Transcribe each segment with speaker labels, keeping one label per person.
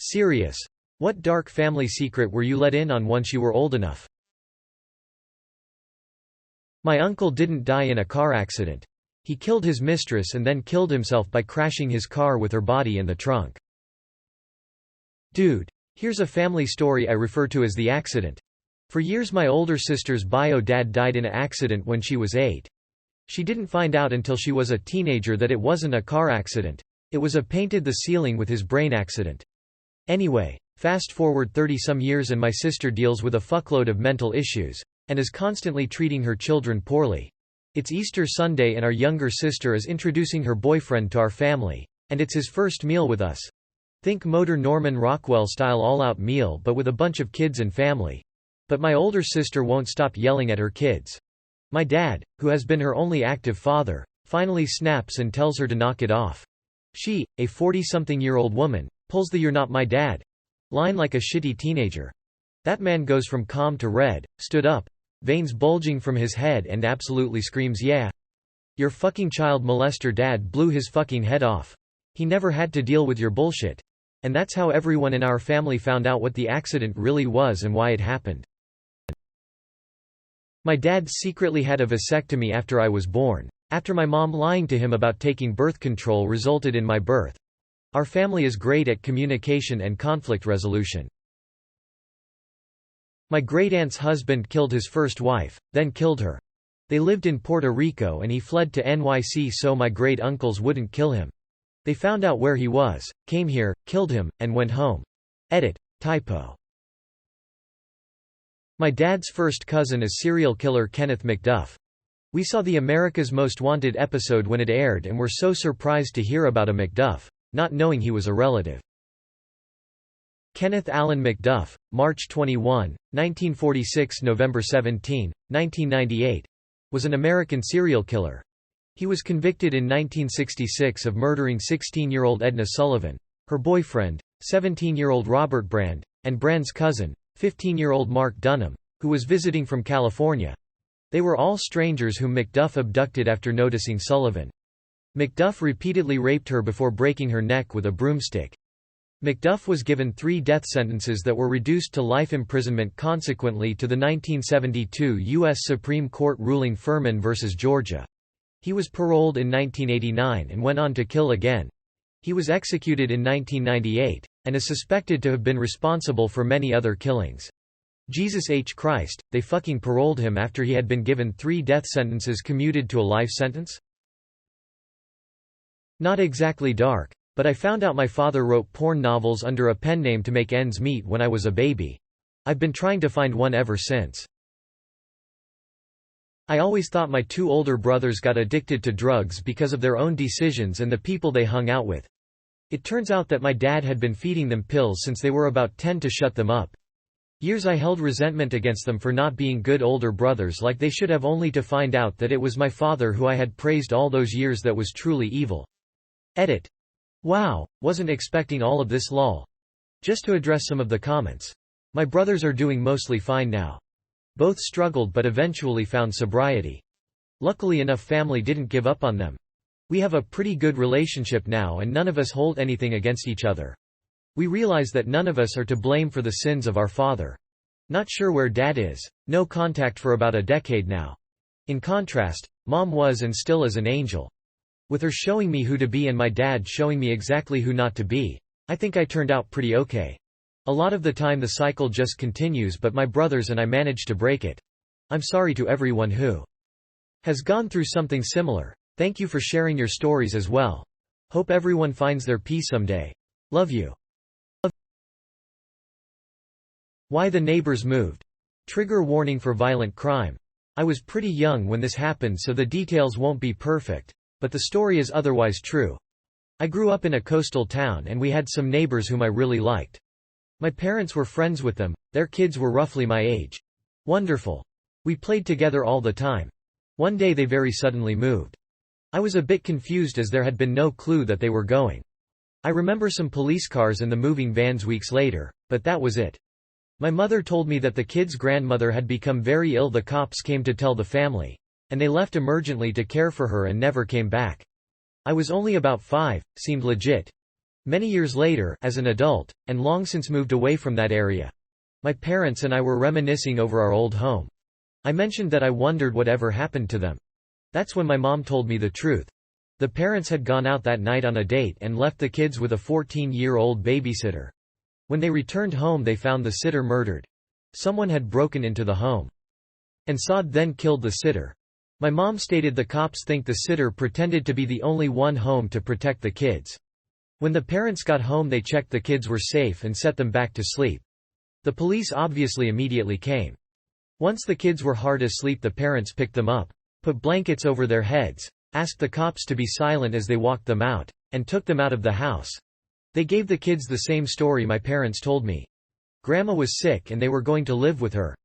Speaker 1: Serious. What dark family secret were you let in on once you were old enough? My uncle didn't die in a car accident. He killed his mistress and then killed himself by crashing his car with her body in the trunk. Dude. Here's a family story I refer to as the accident. For years my older sister's bio dad died in an accident when she was 8. She didn't find out until she was a teenager that it wasn't a car accident. It was a painted the ceiling with his brain accident. Anyway, fast forward 30-some years and my sister deals with a fuckload of mental issues, and is constantly treating her children poorly. It's Easter Sunday and our younger sister is introducing her boyfriend to our family, and it's his first meal with us. Think Motor Norman Rockwell style all-out meal but with a bunch of kids and family. But my older sister won't stop yelling at her kids. My dad, who has been her only active father, finally snaps and tells her to knock it off. She, a 40-something-year-old woman, pulls the "you're not my dad" line like a shitty teenager. That man goes from calm to red, stood up, veins bulging from his head and absolutely screams, "Yeah. Your fucking child molester dad blew his fucking head off. He never had to deal with your bullshit." And that's how everyone in our family found out what the accident really was and why it happened. My dad secretly had a vasectomy after I was born, after my mom lying to him about taking birth control resulted in my birth. Our family is great at communication and conflict resolution. My great-aunt's husband killed his first wife, then killed her. They lived in Puerto Rico and he fled to NYC so my great-uncles wouldn't kill him. They found out where he was, came here, killed him, and went home. Edit. Typo. My dad's first cousin is serial killer Kenneth McDuff. We saw the America's Most Wanted episode when it aired and were so surprised to hear about a McDuff, not knowing he was a relative. Kenneth Allen McDuff, March 21, 1946 – November 17, 1998, was an American serial killer. He was convicted in 1966 of murdering 16-year-old Edna Sullivan, her boyfriend, 17-year-old Robert Brand, and Brand's cousin, 15-year-old Mark Dunham, who was visiting from California. They were all strangers whom McDuff abducted after noticing Sullivan. McDuff repeatedly raped her before breaking her neck with a broomstick. McDuff was given 3 death sentences that were reduced to life imprisonment consequently to the 1972 U.S. Supreme Court ruling Furman v. Georgia. He was paroled in 1989 and went on to kill again. He was executed in 1998, and is suspected to have been responsible for many other killings. Jesus H. Christ, they fucking paroled him after he had been given 3 death sentences commuted to a life sentence? Not exactly dark, but I found out my father wrote porn novels under a pen name to make ends meet when I was a baby. I've been trying to find one ever since. I always thought my 2 older brothers got addicted to drugs because of their own decisions and the people they hung out with. It turns out that my dad had been feeding them pills since they were about 10 to shut them up. Years I held resentment against them for not being good older brothers like they should have, only to find out that it was my father who I had praised all those years that was truly evil. Edit. Wow, wasn't expecting all of this lol. Just to address some of the comments. My brothers are doing mostly fine now. Both struggled but eventually found sobriety. Luckily enough family didn't give up on them. We have a pretty good relationship now and none of us hold anything against each other. We realize that none of us are to blame for the sins of our father. Not sure where dad is, no contact for about a decade now. In contrast, mom was and still is an angel. With her showing me who to be and my dad showing me exactly who not to be, I think I turned out pretty okay. A lot of the time the cycle just continues but my brothers and I managed to break it. I'm sorry to everyone who has gone through something similar. Thank you for sharing your stories as well. Hope everyone finds their peace someday. Love you. Why the neighbors moved. Trigger warning for violent crime. I was pretty young when this happened so the details won't be perfect, but the story is otherwise true. I grew up in a coastal town and we had some neighbors whom I really liked. My parents were friends with them, their kids were roughly my age. Wonderful. We played together all the time. One day they very suddenly moved. I was a bit confused as there had been no clue that they were going. I remember some police cars and the moving vans weeks later, but that was it. My mother told me that the kid's grandmother had become very ill. The cops came to tell the family, and they left emergently to care for her and never came back. I was only about 5, seemed legit. Many years later, as an adult, and long since moved away from that area, my parents and I were reminiscing over our old home. I mentioned that I wondered whatever happened to them. That's when my mom told me the truth. The parents had gone out that night on a date and left the kids with a 14-year-old babysitter. When they returned home they found the sitter murdered. Someone had broken into the home. And Saad then killed the sitter. My mom stated the cops think the sitter pretended to be the only one home to protect the kids. When the parents got home they checked the kids were safe and set them back to sleep. The police obviously immediately came. Once the kids were hard asleep the parents picked them up, put blankets over their heads, asked the cops to be silent as they walked them out, and took them out of the house. They gave the kids the same story my parents told me. Grandma was sick and they were going to live with her.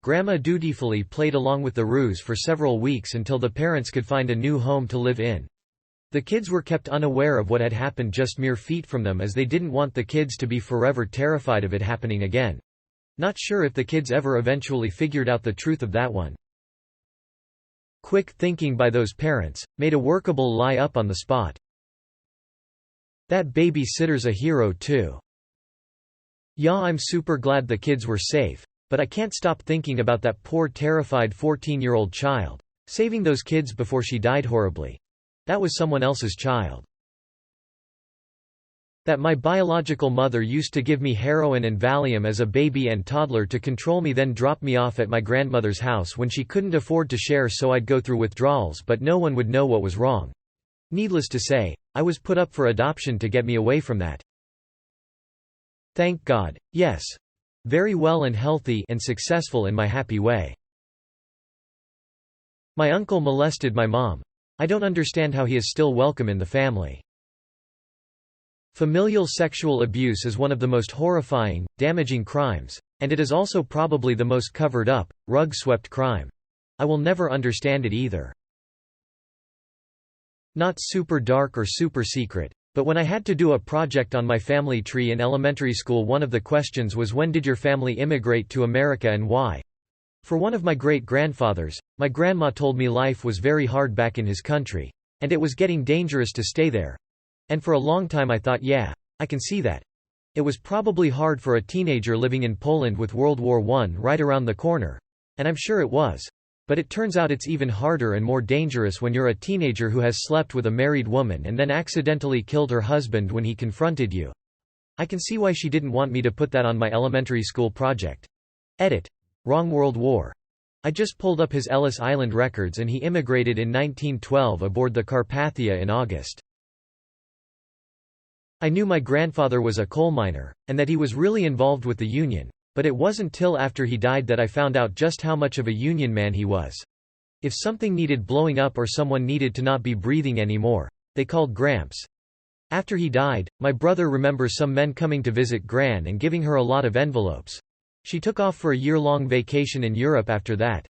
Speaker 1: Grandma dutifully played along with the ruse for several weeks until the parents could find a new home to live in. The kids were kept unaware of what had happened just mere feet from them as they didn't want the kids to be forever terrified of it happening again. Not sure if the kids ever eventually figured out the truth of that one. Quick thinking by those parents made a workable lie up on the spot. That babysitter's a hero too. Yeah, I'm super glad the kids were safe, but I can't stop thinking about that poor terrified 14-year-old child. Saving those kids before she died horribly. That was someone else's child. That my biological mother used to give me heroin and Valium as a baby and toddler to control me, then drop me off at my grandmother's house when she couldn't afford to share, so I'd go through withdrawals but no one would know what was wrong. Needless to say, I was put up for adoption to get me away from that. Thank God, yes. Very well and healthy and successful in my happy way. My uncle molested my mom. I don't understand how he is still welcome in the family. Familial sexual abuse is one of the most horrifying, damaging crimes, and it is also probably the most covered up, rug-swept crime. I will never understand it either. Not super dark or super secret, but when I had to do a project on my family tree in elementary school, one of the questions was, when did your family immigrate to America and why? For one of my great-grandfathers, my grandma told me life was very hard back in his country, and it was getting dangerous to stay there. And for a long time I thought, yeah, I can see that. It was probably hard for a teenager living in Poland with World War I right around the corner. And I'm sure it was. But it turns out it's even harder and more dangerous when you're a teenager who has slept with a married woman and then accidentally killed her husband when he confronted you. I can see why she didn't want me to put that on my elementary school project. Edit. Wrong World War. I just pulled up his Ellis Island records and he immigrated in 1912 aboard the Carpathia in August. I knew my grandfather was a coal miner, and that he was really involved with the Union, but it wasn't till after he died that I found out just how much of a Union man he was. If something needed blowing up or someone needed to not be breathing anymore, they called Gramps. After he died, my brother remembers some men coming to visit Gran and giving her a lot of envelopes. She took off for a year-long vacation in Europe after that.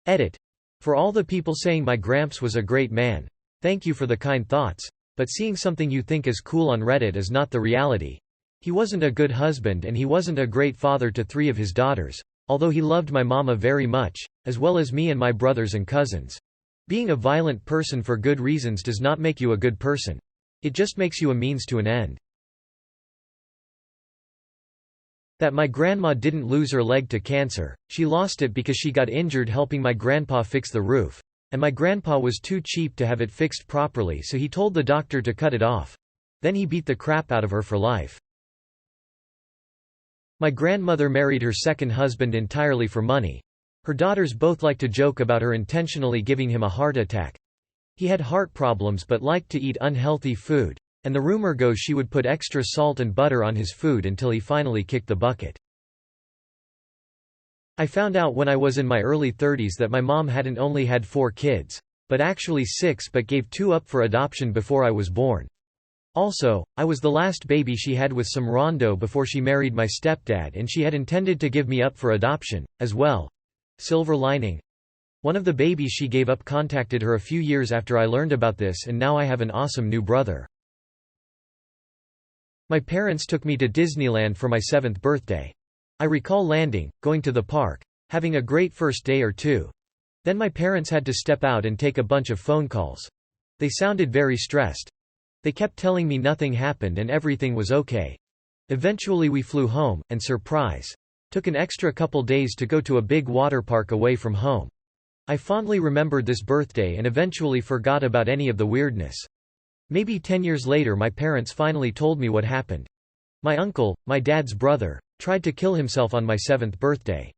Speaker 1: Edit. For all the people saying my Gramps was a great man, thank you for the kind thoughts, but seeing something you think is cool on Reddit is not the reality. He wasn't a good husband and he wasn't a great father to 3 of his daughters, although he loved my mama very much, as well as me and my brothers and cousins. Being a violent person for good reasons does not make you a good person. It just makes you a means to an end. That my grandma didn't lose her leg to cancer, she lost it because she got injured helping my grandpa fix the roof, and my grandpa was too cheap to have it fixed properly, so he told the doctor to cut it off. Then he beat the crap out of her for life. My grandmother married her second husband entirely for money. Her daughters both like to joke about her intentionally giving him a heart attack. He had heart problems but liked to eat unhealthy food, and the rumor goes she would put extra salt and butter on his food until he finally kicked the bucket. I found out when I was in my early 30s that my mom hadn't only had 4 kids, but actually 6, but gave 2 up for adoption before I was born. Also, I was the last baby she had with some Rondo before she married my stepdad, and she had intended to give me up for adoption, as well. Silver lining. One of the babies she gave up contacted her a few years after I learned about this, and now I have an awesome new brother. My parents took me to Disneyland for my 7th birthday. I recall landing, going to the park, having a great first day or two. Then my parents had to step out and take a bunch of phone calls. They sounded very stressed. They kept telling me nothing happened and everything was okay. Eventually we flew home, and surprise. Took an extra couple days to go to a big water park away from home. I fondly remembered this birthday and eventually forgot about any of the weirdness. Maybe 10 years later my parents finally told me what happened. My uncle, my dad's brother, tried to kill himself on my 7th birthday.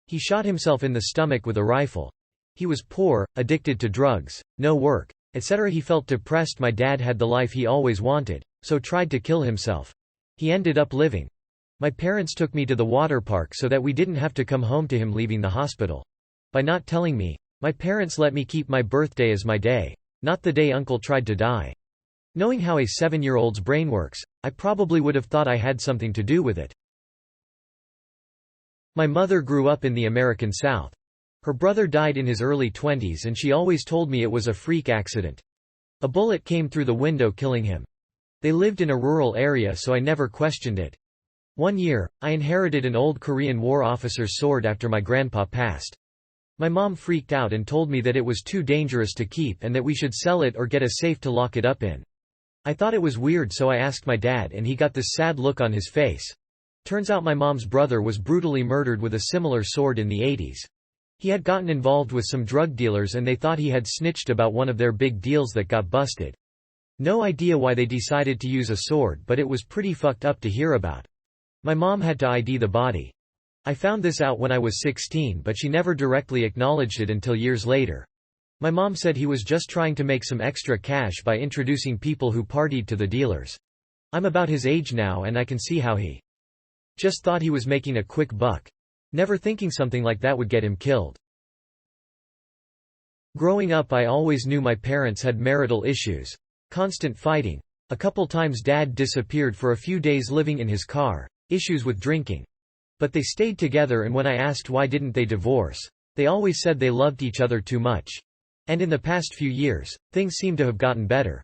Speaker 1: He shot himself in the stomach with a rifle. He was poor, addicted to drugs, no work, etc. He felt depressed. My dad had the life he always wanted, so tried to kill himself. He ended up living. My parents took me to the water park so that we didn't have to come home to him leaving the hospital. By not telling me, my parents let me keep my birthday as my day, not the day uncle tried to die. Knowing how a 7-year-old's brain works, I probably would have thought I had something to do with it. My mother grew up in the American South. Her brother died in his early 20s and she always told me it was a freak accident. A bullet came through the window killing him. They lived in a rural area so I never questioned it. One year, I inherited an old Korean War officer's sword after my grandpa passed. My mom freaked out and told me that it was too dangerous to keep and that we should sell it or get a safe to lock it up in. I thought it was weird so I asked my dad and he got this sad look on his face. Turns out my mom's brother was brutally murdered with a similar sword in the 80s. He had gotten involved with some drug dealers and they thought he had snitched about one of their big deals that got busted. No idea why they decided to use a sword, but it was pretty fucked up to hear about. My mom had to ID the body. I found this out when I was 16 but she never directly acknowledged it until years later. My mom said he was just trying to make some extra cash by introducing people who partied to the dealers. I'm about his age now and I can see how he just thought he was making a quick buck. Never thinking something like that would get him killed. Growing up I always knew my parents had marital issues. Constant fighting. A couple times dad disappeared for a few days living in his car. Issues with drinking. But they stayed together and when I asked why didn't they divorce, they always said they loved each other too much. And in the past few years, things seem to have gotten better.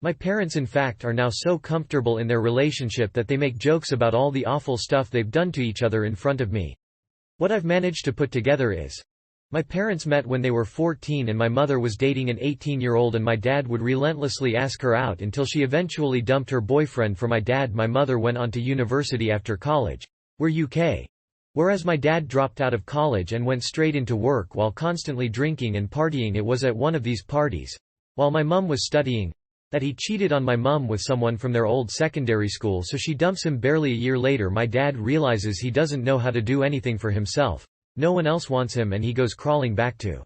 Speaker 1: My parents in fact are now so comfortable in their relationship that they make jokes about all the awful stuff they've done to each other in front of me. What I've managed to put together is, my parents met when they were 14 and my mother was dating an 18-year-old and my dad would relentlessly ask her out until she eventually dumped her boyfriend for my dad. My mother went on to university after college. We're UK. Whereas my dad dropped out of college and went straight into work while constantly drinking and partying. It was at one of these parties, while my mum was studying, that he cheated on my mum with someone from their old secondary school, so she dumps him. Barely a year later my dad realizes he doesn't know how to do anything for himself. No one else wants him and he goes crawling back to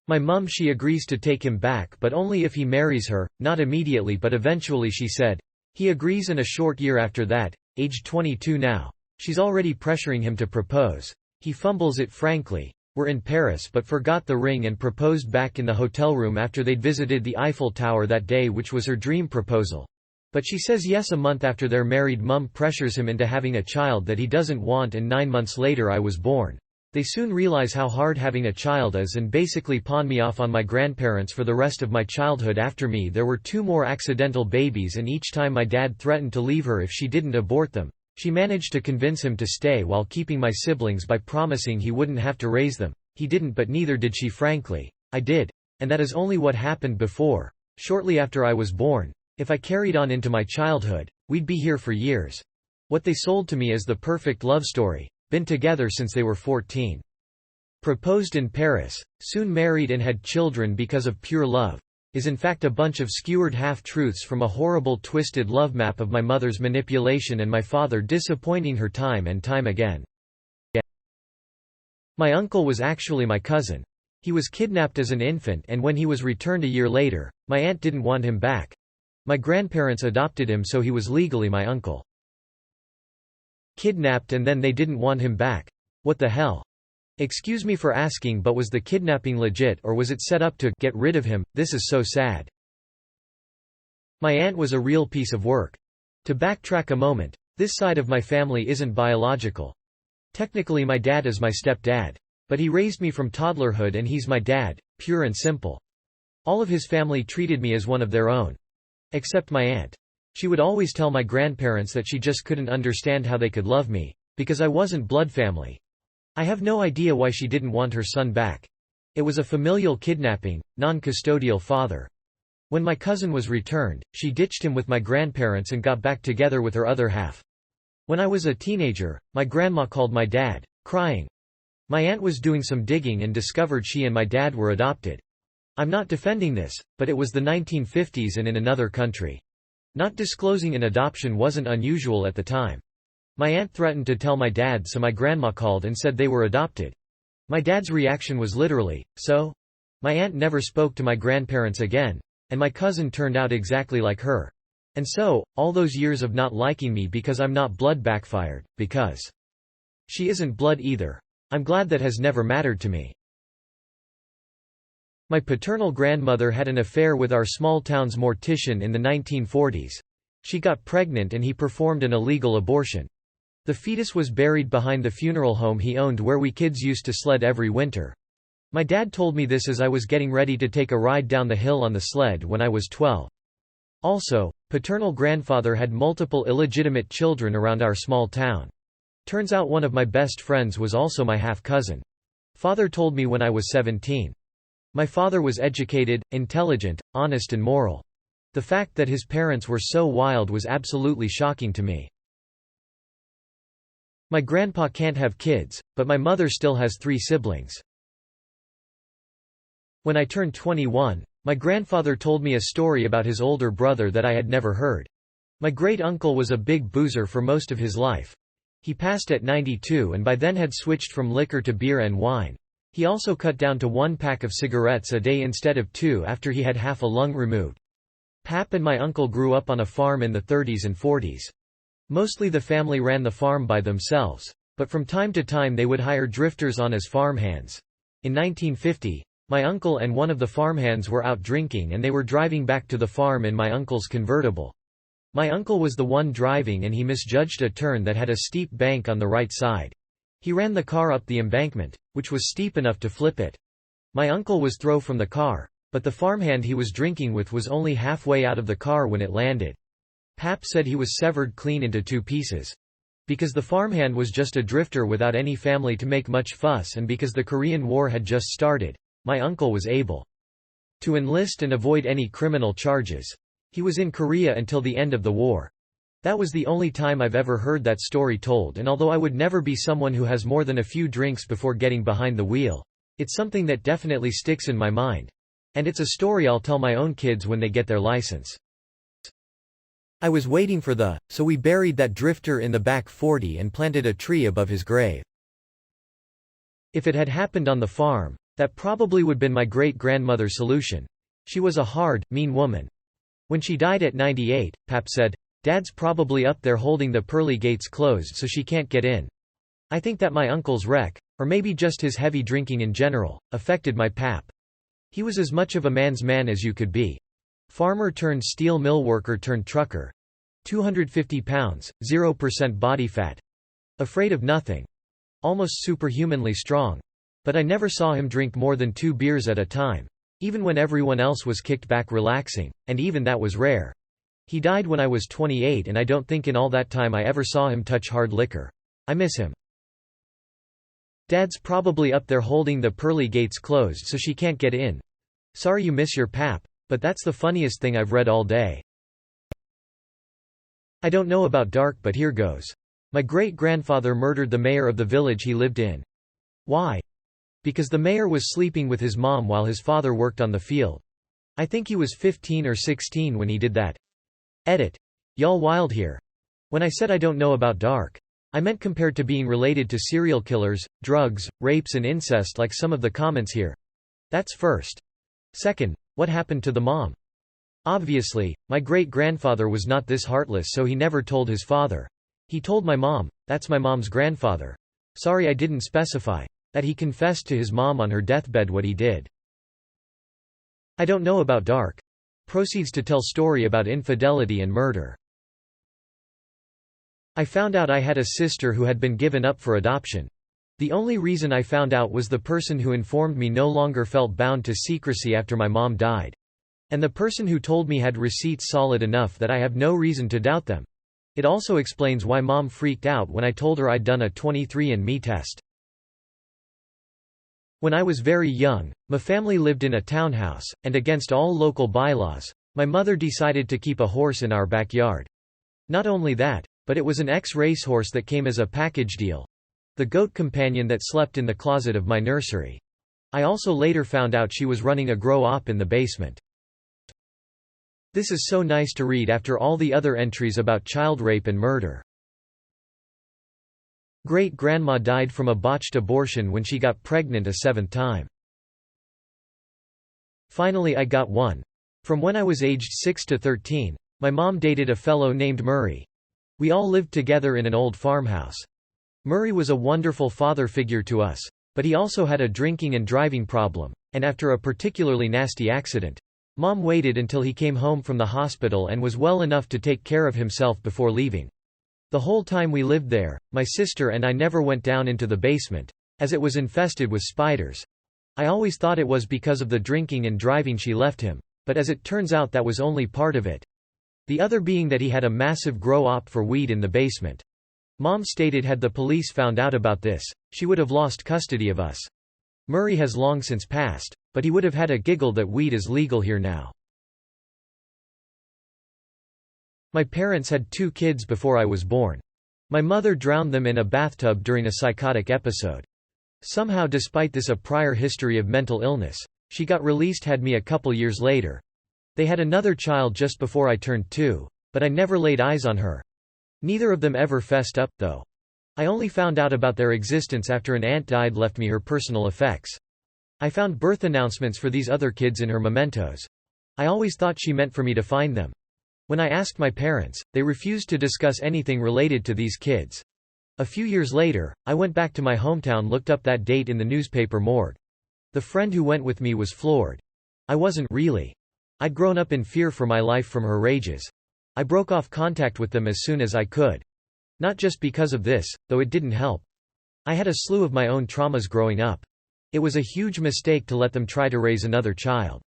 Speaker 1: my mum. She agrees to take him back but only if he marries her, not immediately but eventually, she said. He agrees and a short year after that, aged 22 now, she's already pressuring him to propose. He fumbles it frankly. We're in Paris but forgot the ring and proposed back in the hotel room after they'd visited the Eiffel Tower that day, which was her dream proposal. But she says yes a month after they're married. Mum pressures him into having a child that he doesn't want and 9 months later I was born. They soon realize how hard having a child is and basically pawn me off on my grandparents for the rest of my childhood. After me there were 2 more accidental babies and each time my dad threatened to leave her if she didn't abort them. She managed to convince him to stay while keeping my siblings by promising he wouldn't have to raise them. He didn't, but neither did she. Frankly, I did. And that is only what happened before. Shortly after I was born. If I carried on into my childhood, we'd be here for years. What they sold to me is the perfect love story. Been together since they were 14. Proposed in Paris, soon married and had children because of pure love, is in fact a bunch of skewered half-truths from a horrible twisted love map of my mother's manipulation and my father disappointing her time and time again. My uncle was actually my cousin. He was kidnapped as an infant and when he was returned a year later, my aunt didn't want him back. My grandparents adopted him so he was legally my uncle. Kidnapped and then they didn't want him back. What the hell? Excuse me for asking, but was the kidnapping legit or was it set up to get rid of him? This is so sad. My aunt was a real piece of work. To backtrack a moment, this side of my family isn't biological. Technically my dad is my stepdad. But he raised me from toddlerhood and he's my dad, pure and simple. All of his family treated me as one of their own. Except my aunt. She would always tell my grandparents that she just couldn't understand how they could love me, because I wasn't blood family. I have no idea why she didn't want her son back. It was a familial kidnapping, non-custodial father. When my cousin was returned, she ditched him with my grandparents and got back together with her other half. When I was a teenager, my grandma called my dad, crying. My aunt was doing some digging and discovered she and my dad were adopted. I'm not defending this, but it was the 1950s and in another country. Not disclosing an adoption wasn't unusual at the time. My aunt threatened to tell my dad, so my grandma called and said they were adopted. My dad's reaction was literally, "So?" My aunt never spoke to my grandparents again, and my cousin turned out exactly like her. And so, all those years of not liking me because I'm not blood backfired, because she isn't blood either. I'm glad that has never mattered to me. My paternal grandmother had an affair with our small town's mortician in the 1940s. She got pregnant and he performed an illegal abortion. The fetus was buried behind the funeral home he owned where we kids used to sled every winter. My dad told me this as I was getting ready to take a ride down the hill on the sled when I was 12. Also, paternal grandfather had multiple illegitimate children around our small town. Turns out one of my best friends was also my half-cousin. Father told me when I was 17. My father was educated, intelligent, honest and moral. The fact that his parents were so wild was absolutely shocking to me. My grandpa can't have kids, but my mother still has 3 siblings. When I turned 21, my grandfather told me a story about his older brother that I had never heard. My great-uncle was a big boozer for most of his life. He passed at 92 and by then had switched from liquor to beer and wine. He also cut down to 1 pack of cigarettes a day instead of 2 after he had half a lung removed. Pap and my uncle grew up on a farm in the 30s and 40s. Mostly the family ran the farm by themselves, but from time to time they would hire drifters on as farmhands. In 1950, my uncle and one of the farmhands were out drinking and they were driving back to the farm in my uncle's convertible. My uncle was the one driving and he misjudged a turn that had a steep bank on the right side. He ran the car up the embankment, which was steep enough to flip it. My uncle was thrown from the car, but the farmhand he was drinking with was only halfway out of the car when it landed. Pap said he was severed clean into 2 pieces. Because the farmhand was just a drifter without any family to make much fuss and because the Korean War had just started, my uncle was able to enlist and avoid any criminal charges. He was in Korea until the end of the war. That was the only time I've ever heard that story told, and although I would never be someone who has more than a few drinks before getting behind the wheel, it's something that definitely sticks in my mind. And it's a story I'll tell my own kids when they get their license. I was waiting for so we buried that drifter in the back 40 and planted a tree above his grave. If it had happened on the farm, that probably would been my great-grandmother's solution. She was a hard, mean woman. When she died at 98, Pap said, "Dad's probably up there holding the pearly gates closed so she can't get in." I think that my uncle's wreck, or maybe just his heavy drinking in general, affected my Pap. He was as much of a man's man as you could be. Farmer turned steel mill worker turned trucker. 250 pounds, 0% body fat. Afraid of nothing. Almost superhumanly strong. But I never saw him drink more than 2 beers at a time. Even when everyone else was kicked back relaxing, and even that was rare. He died when I was 28 and I don't think in all that time I ever saw him touch hard liquor. I miss him. Dad's probably up there holding the pearly gates closed so she can't get in. Sorry you miss your Pap, but that's the funniest thing I've read all day. I don't know about dark, but here goes. My great-grandfather murdered the mayor of the village he lived in. Why? Because the mayor was sleeping with his mom while his father worked on the field. I think he was 15 or 16 when he did that. Edit. Y'all wild here. When I said I don't know about dark, I meant compared to being related to serial killers, drugs, rapes and incest like some of the comments here. That's first. Second, what happened to the mom? Obviously, my great-grandfather was not this heartless, so he never told his father. He told my mom, that's my mom's grandfather. Sorry I didn't specify. That he confessed to his mom on her deathbed what he did. I don't know about dark. Proceeds to tell story about infidelity and murder. I found out I had a sister who had been given up for adoption. The only reason I found out was the person who informed me no longer felt bound to secrecy after my mom died. And the person who told me had receipts solid enough that I have no reason to doubt them. It also explains why Mom freaked out when I told her I'd done a 23andMe test. When I was very young, my family lived in a townhouse, and against all local bylaws, My mother decided to keep a horse in our backyard. Not only that, but it was an ex-racehorse that came as a package deal. The goat companion that slept in the closet of my nursery. I also later found out she was running a grow-op in the basement. This is so nice to read after all the other entries about child rape and murder. Great-grandma died from a botched abortion when she got pregnant a seventh time. Finally I got one. From when I was aged 6 to 13, my mom dated a fellow named Murray. We all lived together in an old farmhouse. Murray was a wonderful father figure to us, but he also had a drinking and driving problem, and after a particularly nasty accident, Mom waited until he came home from the hospital and was well enough to take care of himself before leaving. The whole time we lived there, my sister and I never went down into the basement, as it was infested with spiders. I always thought it was because of the drinking and driving she left him, but as it turns out that was only part of it. The other being that he had a massive grow-op for weed in the basement. Mom stated had the police found out about this, she would have lost custody of us. Murray has long since passed, but he would have had a giggle that weed is legal here now. My parents had 2 kids before I was born. My mother drowned them in a bathtub during a psychotic episode. Somehow, despite this a prior history of mental illness, she got released, had me a couple years later. They had another child just before I turned 2, but I never laid eyes on her. Neither of them ever fessed up, though. I only found out about their existence after an aunt died, left me her personal effects. I found birth announcements for these other kids in her mementos. I always thought she meant for me to find them. When I asked my parents, they refused to discuss anything related to these kids. A few years later, I went back to my hometown, looked up that date in the newspaper morgue. The friend who went with me was floored. I wasn't, really. I'd grown up in fear for my life from her rages. I broke off contact with them as soon as I could. Not just because of this, though it didn't help. I had a slew of my own traumas growing up. It was a huge mistake to let them try to raise another child.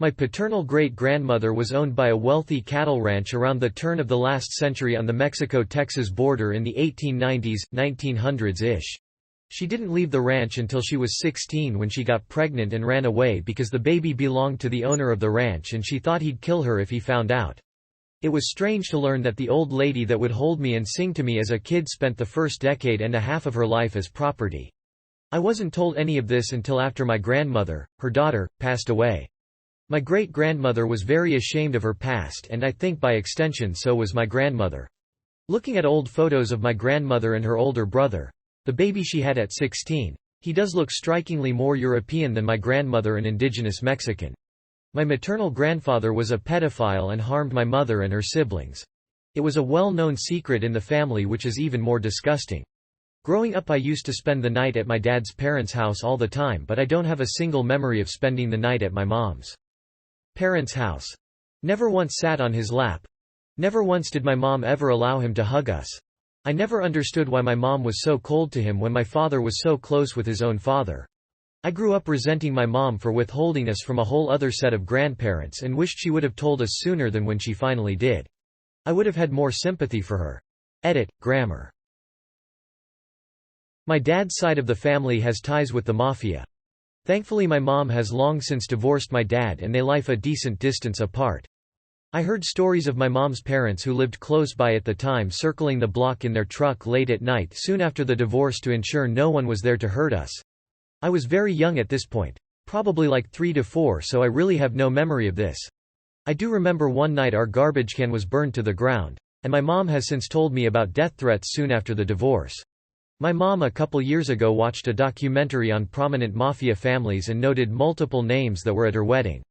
Speaker 1: My paternal great-grandmother was owned by a wealthy cattle ranch around the turn of the last century on the Mexico-Texas border in the 1890s, 1900s-ish. She didn't leave the ranch until she was 16 when she got pregnant and ran away because the baby belonged to the owner of the ranch and she thought he'd kill her if he found out. It was strange to learn that the old lady that would hold me and sing to me as a kid spent the first decade and a half of her life as property. I wasn't told any of this until after my grandmother, her daughter, passed away. My great-grandmother was very ashamed of her past, and I think by extension so was my grandmother. Looking at old photos of my grandmother and her older brother, the baby she had at 16, he does look strikingly more European than my grandmother, an indigenous Mexican. My maternal grandfather was a pedophile and harmed my mother and her siblings. It was a well-known secret in the family, which is even more disgusting. Growing up I used to spend the night at my dad's parents' house all the time, but I don't have a single memory of spending the night at my mom's parents' house. Never once sat on his lap. Never once did my mom ever allow him to hug us. I never understood why my mom was so cold to him when my father was so close with his own father. I grew up resenting my mom for withholding us from a whole other set of grandparents and wished she would have told us sooner than when she finally did. I would have had more sympathy for her. Edit, grammar. My dad's side of the family has ties with the mafia. Thankfully my mom has long since divorced my dad and they live a decent distance apart. I heard stories of my mom's parents who lived close by at the time circling the block in their truck late at night soon after the divorce to ensure no one was there to hurt us. I was very young at this point, probably like 3 to 4, so I really have no memory of this. I do remember one night our garbage can was burned to the ground, and my mom has since told me about death threats soon after the divorce. My mom a couple years ago watched a documentary on prominent mafia families and noted multiple names that were at her wedding.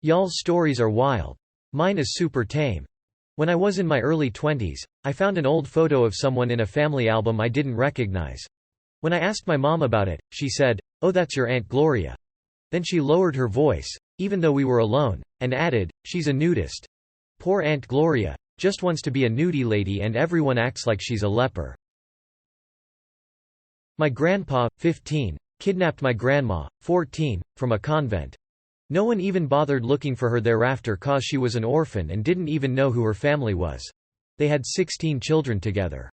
Speaker 1: Y'all's stories are wild. Mine is super tame. When I was in my early 20s, I found an old photo of someone in a family album I didn't recognize. When I asked my mom about it, she said, "Oh, that's your Aunt Gloria." Then she lowered her voice, even though we were alone, and added, "She's a nudist. Poor Aunt Gloria. Just wants to be a nudie lady and everyone acts like she's a leper." My grandpa, 15, kidnapped my grandma, 14, from a convent. No one even bothered looking for her thereafter cause she was an orphan and didn't even know who her family was. They had 16 children together.